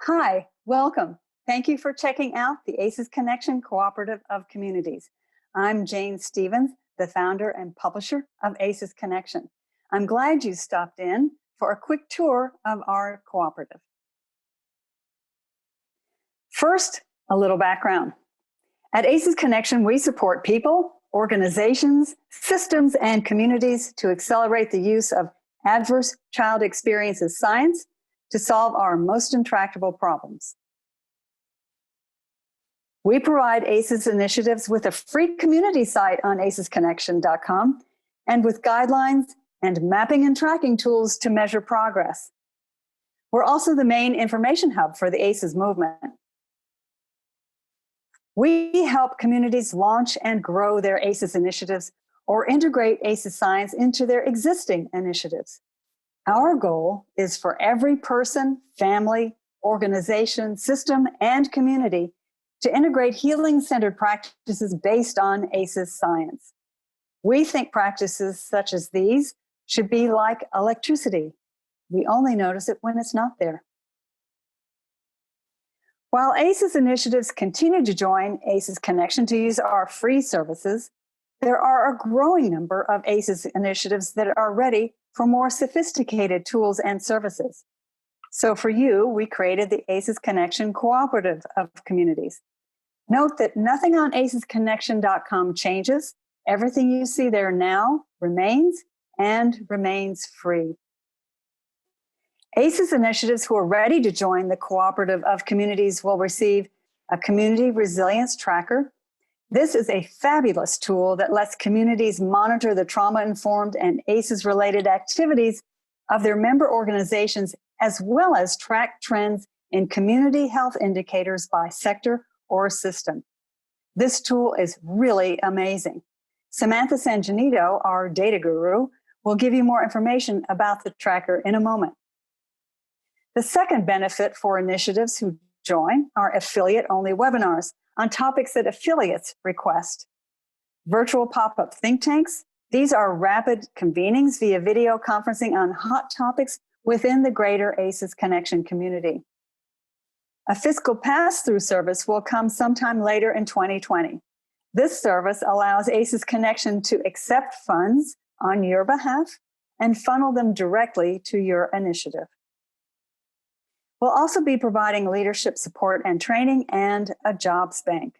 Hi, welcome. Thank you for checking out the Asus Connection Cooperative of Communities. I'm Jane Stevens, the founder and publisher of Asus Connection. I'm glad you stopped in for a quick tour of our cooperative. First, a little background. At Asus Connection, we support people, organizations, systems, and communities to accelerate the use of adverse child experiences science to solve our most intractable problems. We provide ACES initiatives with a free community site on acesconnection.com and with guidelines and mapping and tracking tools to measure progress. We're also the main information hub for the ACES movement. We help communities launch and grow their ACES initiatives or integrate ACES science into their existing initiatives. Our goal is for every person, family, organization, system, and community to integrate healing-centered practices based on ACES science. We think practices such as these should be like electricity. We only notice it when it's not there. While ACES initiatives continue to join ACES Connection to use our free services, there are a growing number of ACES initiatives that are ready for more sophisticated tools and services. So for you, we created the ACES Connection Cooperative of Communities. Note that nothing on acesconnection.com changes. Everything you see there now remains and remains free. ACES initiatives who are ready to join the Cooperative of Communities will receive a Community Resilience Tracker. This is a fabulous tool that lets communities monitor the trauma-informed and ACES-related activities of their member organizations, as well as track trends in community health indicators by sector or system. This tool is really amazing. Samantha Sanjanito, our data guru, will give you more information about the tracker in a moment. The second benefit for initiatives who join are affiliate-only webinars on topics that affiliates request. Virtual pop-up think tanks. These are rapid convenings via video conferencing on hot topics within the greater ACES Connection community. A fiscal pass-through service will come sometime later in 2020. This service allows ACES Connection to accept funds on your behalf and funnel them directly to your initiative. We'll also be providing leadership support and training and a jobs bank.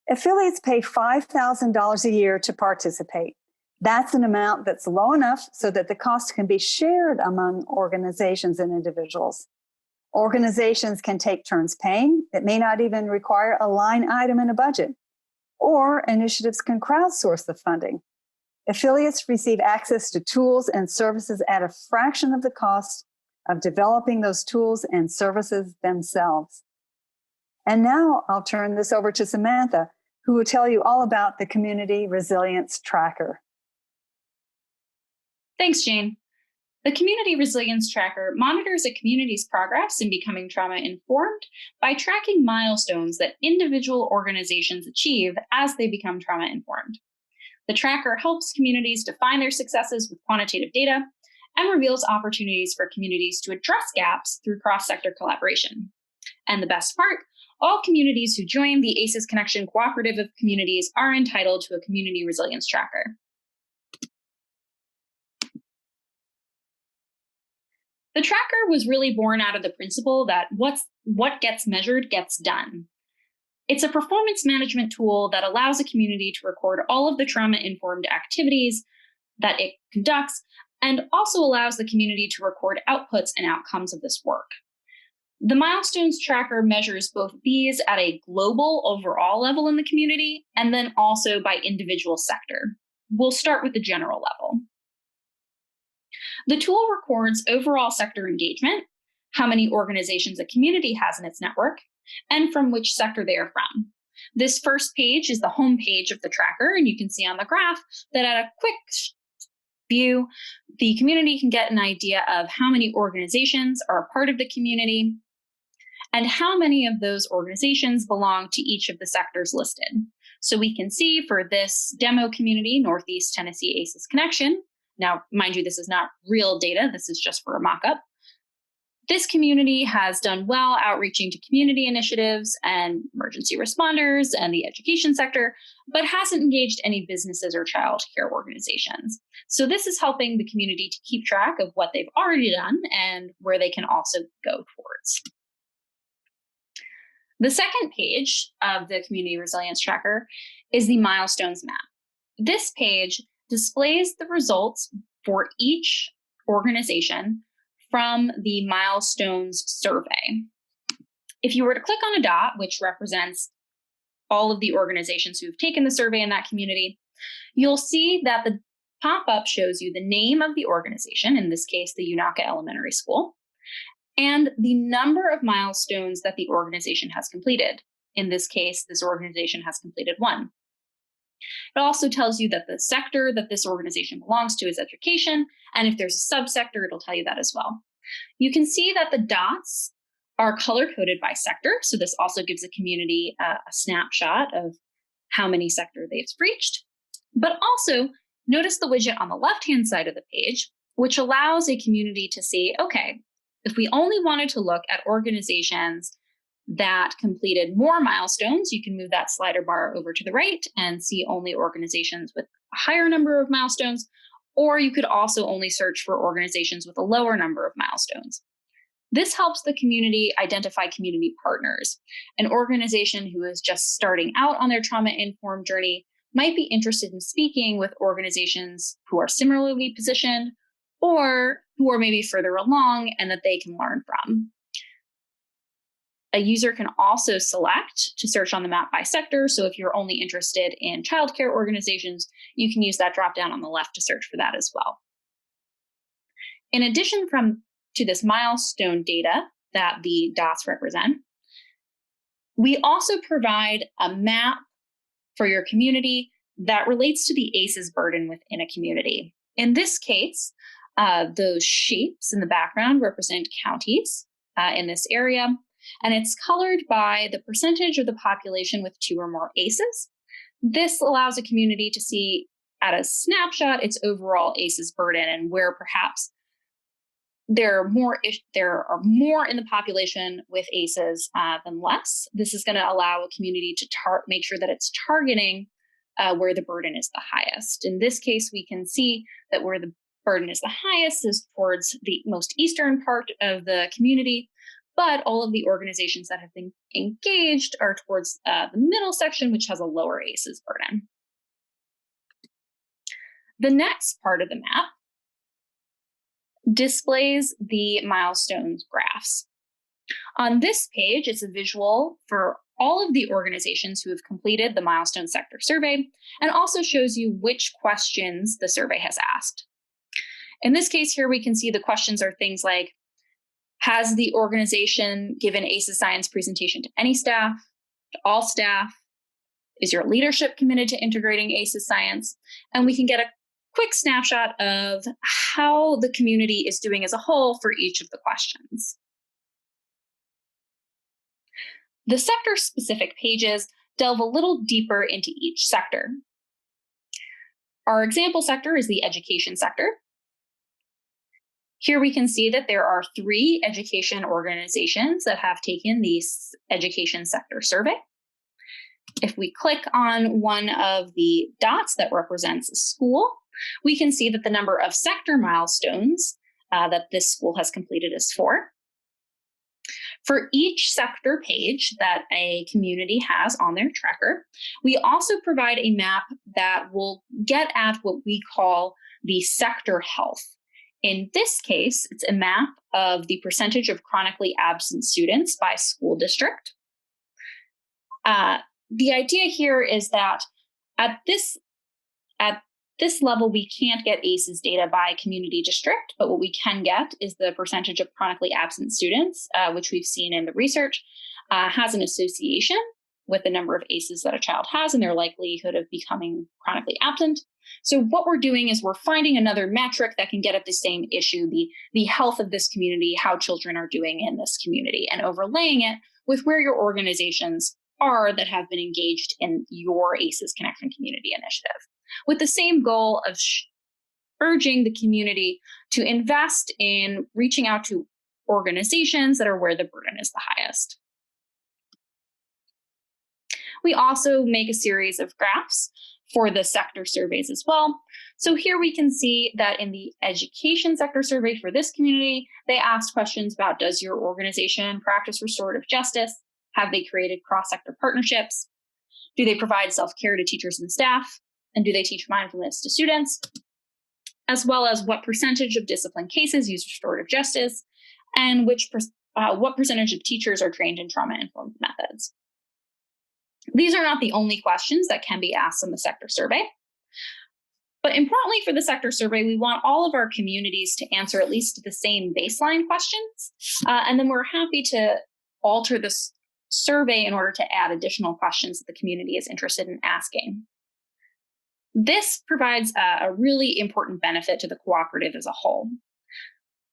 Affiliates pay $5,000 a year to participate. That's an amount that's low enough so that the cost can be shared among organizations and individuals. Organizations can take turns paying. It may not even require a line item in a budget. Or initiatives can crowdsource the funding. Affiliates receive access to tools and services at a fraction of the cost of developing those tools and services themselves. And now I'll turn this over to Samantha, who will tell you all about the Community Resilience Tracker. Thanks, Jane. The Community Resilience Tracker monitors a community's progress in becoming trauma-informed by tracking milestones that individual organizations achieve as they become trauma-informed. The tracker helps communities define their successes with quantitative data and reveals opportunities for communities to address gaps through cross-sector collaboration. And the best part, all communities who join the ACES Connection Cooperative of Communities are entitled to a Community Resilience Tracker. The tracker was really born out of the principle that what gets measured gets done. It's a performance management tool that allows a community to record all of the trauma-informed activities that it conducts, and also allows the community to record outputs and outcomes of this work. The Milestones Tracker measures both these at a global overall level in the community, and then also by individual sector. We'll start with the general level. The tool records overall sector engagement, how many organizations a community has in its network, and from which sector they are from. This first page is the home page of the tracker, and you can see on the graph that at a quick view, the community can get an idea of how many organizations are a part of the community and how many of those organizations belong to each of the sectors listed. So we can see for this demo community, Northeast Tennessee ACES Connection. Now, mind you, this is not real data. This is just for a mock-up. This community has done well outreaching to community initiatives and emergency responders and the education sector, but hasn't engaged any businesses or child care organizations. So this is helping the community to keep track of what they've already done and where they can also go towards. The second page of the Community Resilience Tracker is the Milestones Map. This page displays the results for each organization from the Milestones survey. If you were to click on a dot, which represents all of the organizations who have taken the survey in that community, you'll see that the pop-up shows you the name of the organization, in this case, the Unaka Elementary School, and the number of milestones that the organization has completed. In this case, this organization has completed 1. It also tells you that the sector that this organization belongs to is education, and if there's a subsector, it'll tell you that as well. You can see that the dots are color-coded by sector, so this also gives the community a snapshot of how many sector they've reached. But also, notice the widget on the left-hand side of the page, which allows a community to see, okay, if we only wanted to look at organizations that completed more milestones, you can move that slider bar over to the right and see only organizations with a higher number of milestones, or you could also only search for organizations with a lower number of milestones. This helps the community identify community partners. An organization who is just starting out on their trauma-informed journey might be interested in speaking with organizations who are similarly positioned or who are maybe further along and that they can learn from. A user can also select to search on the map by sector. So if you're only interested in childcare organizations, you can use that drop-down on the left to search for that as well. In addition to this milestone data that the dots represent, we also provide a map for your community that relates to the ACEs burden within a community. In this case, those shapes in the background represent counties in this area, and it's colored by the percentage of the population with 2 or more ACEs. This allows a community to see at a snapshot its overall ACEs burden and where perhaps there are more in the population with ACEs than less. This is going to allow a community to make sure that it's targeting where the burden is the highest. In this case, we can see that where the burden is the highest is towards the most eastern part of the community, but all of the organizations that have been engaged are towards the middle section, which has a lower ACEs burden. The next part of the map displays the Milestones Graphs. On this page, it's a visual for all of the organizations who have completed the Milestone Sector Survey and also shows you which questions the survey has asked. In this case here, we can see the questions are things like, has the organization given ACEs science presentation to any staff, to all staff? Is your leadership committed to integrating ACEs science? And we can get a quick snapshot of how the community is doing as a whole for each of the questions. The sector-specific pages delve a little deeper into each sector. Our example sector is the education sector. Here we can see that there are 3 education organizations that have taken the education sector survey. If we click on one of the dots that represents a school, we can see that the number of sector milestones that this school has completed is 4. For each sector page that a community has on their tracker, we also provide a map that will get at what we call the sector health. In this case, it's a map of the percentage of chronically absent students by school district. The idea here is that at this level, we can't get ACEs data by community district, but what we can get is the percentage of chronically absent students, which we've seen in the research, has an association with the number of ACEs that a child has and their likelihood of becoming chronically absent. So what we're doing is we're finding another metric that can get at the same issue, the health of this community, how children are doing in this community, and overlaying it with where your organizations are that have been engaged in your ACEs Connection Community Initiative, with the same goal of urging the community to invest in reaching out to organizations that are where the burden is the highest. We also make a series of graphs for the sector surveys as well. So here we can see that in the education sector survey for this community, they asked questions about, does your organization practice restorative justice? Have they created cross-sector partnerships? Do they provide self-care to teachers and staff? And do they teach mindfulness to students? As well as what percentage of discipline cases use restorative justice, and what percentage of teachers are trained in trauma-informed methods. These are not the only questions that can be asked in the sector survey. But importantly for the sector survey, we want all of our communities to answer at least the same baseline questions. And then we're happy to alter this survey in order to add additional questions that the community is interested in asking. This provides a really important benefit to the cooperative as a whole.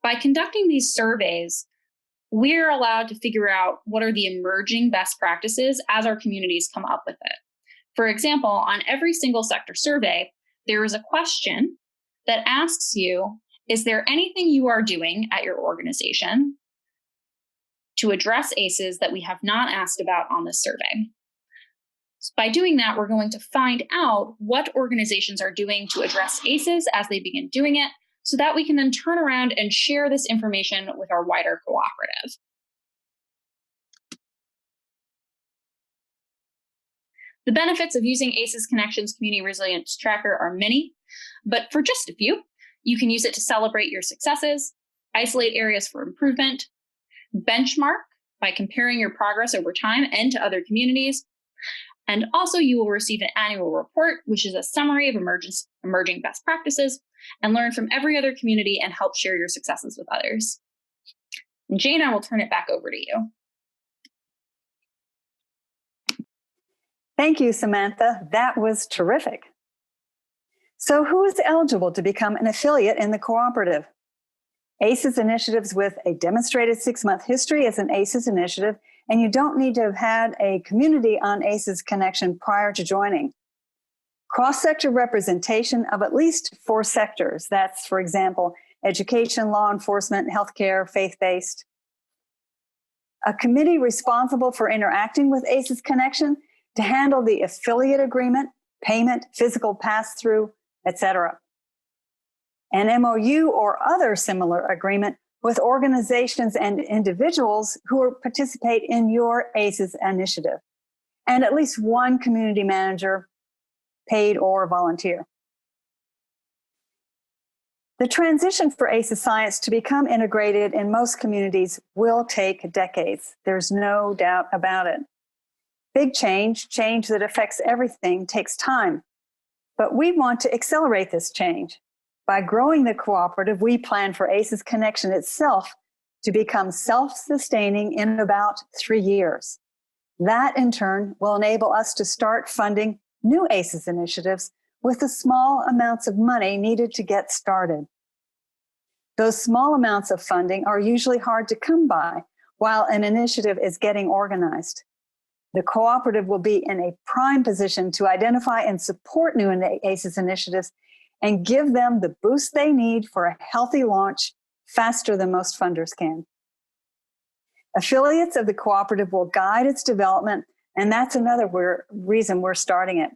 By conducting these surveys, we're allowed to figure out what are the emerging best practices as our communities come up with it. For example, on every single sector survey, there is a question that asks you, is there anything you are doing at your organization to address ACEs that we have not asked about on this survey? So by doing that, we're going to find out what organizations are doing to address ACEs as they begin doing it, so that we can then turn around and share this information with our wider cooperative. The benefits of using ACEs Connections Community Resilience Tracker are many, but for just a few, you can use it to celebrate your successes, isolate areas for improvement, benchmark by comparing your progress over time and to other communities, and also you will receive an annual report, which is a summary of emerging best practices, and learn from every other community and help share your successes with others. And Jane, I will turn it back over to you. Thank you, Samantha. That was terrific. So who is eligible to become an affiliate in the cooperative? ACEs initiatives with a demonstrated 6-month history is an ACEs initiative, and you don't need to have had a community on ACEs connection prior to joining. Cross-sector representation of at least 4 sectors. That's, for example, education, law enforcement, healthcare, faith-based. A committee responsible for interacting with ACEs Connection to handle the affiliate agreement, payment, physical pass-through, etc. An MOU or other similar agreement with organizations and individuals who participate in your ACEs initiative. And at least one community manager, paid or volunteer. The transition for ACEs science to become integrated in most communities will take decades. There's no doubt about it. Big change that affects everything, takes time. But we want to accelerate this change. By growing the cooperative, we plan for ACEs Connection itself to become self-sustaining in about 3 years. That, in turn, will enable us to start funding new ACEs initiatives with the small amounts of money needed to get started. Those small amounts of funding are usually hard to come by while an initiative is getting organized. The cooperative will be in a prime position to identify and support new ACEs initiatives and give them the boost they need for a healthy launch faster than most funders can. Affiliates of the cooperative will guide its development, and that's another reason we're starting it.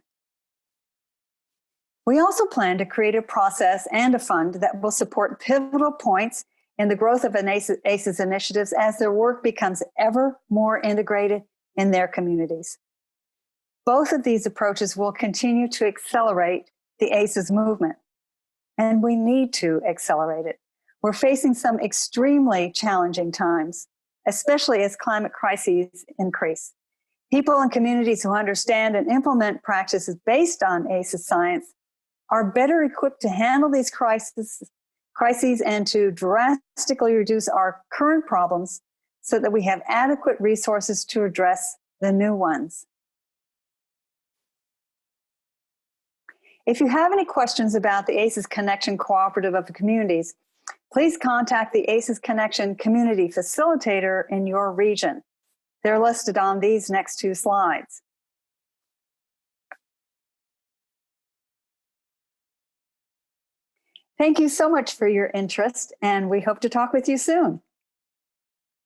We also plan to create a process and a fund that will support pivotal points in the growth of an ACEs initiatives as their work becomes ever more integrated in their communities. Both of these approaches will continue to accelerate the ACEs movement, and we need to accelerate it. We're facing some extremely challenging times, especially as climate crises increase. People and communities who understand and implement practices based on ACEs science are better equipped to handle these crises and to drastically reduce our current problems so that we have adequate resources to address the new ones. If you have any questions about the ACEs Connection Cooperative of Communities, please contact the ACEs Connection Community Facilitator in your region. They're listed on these next 2 slides. Thank you so much for your interest, and we hope to talk with you soon.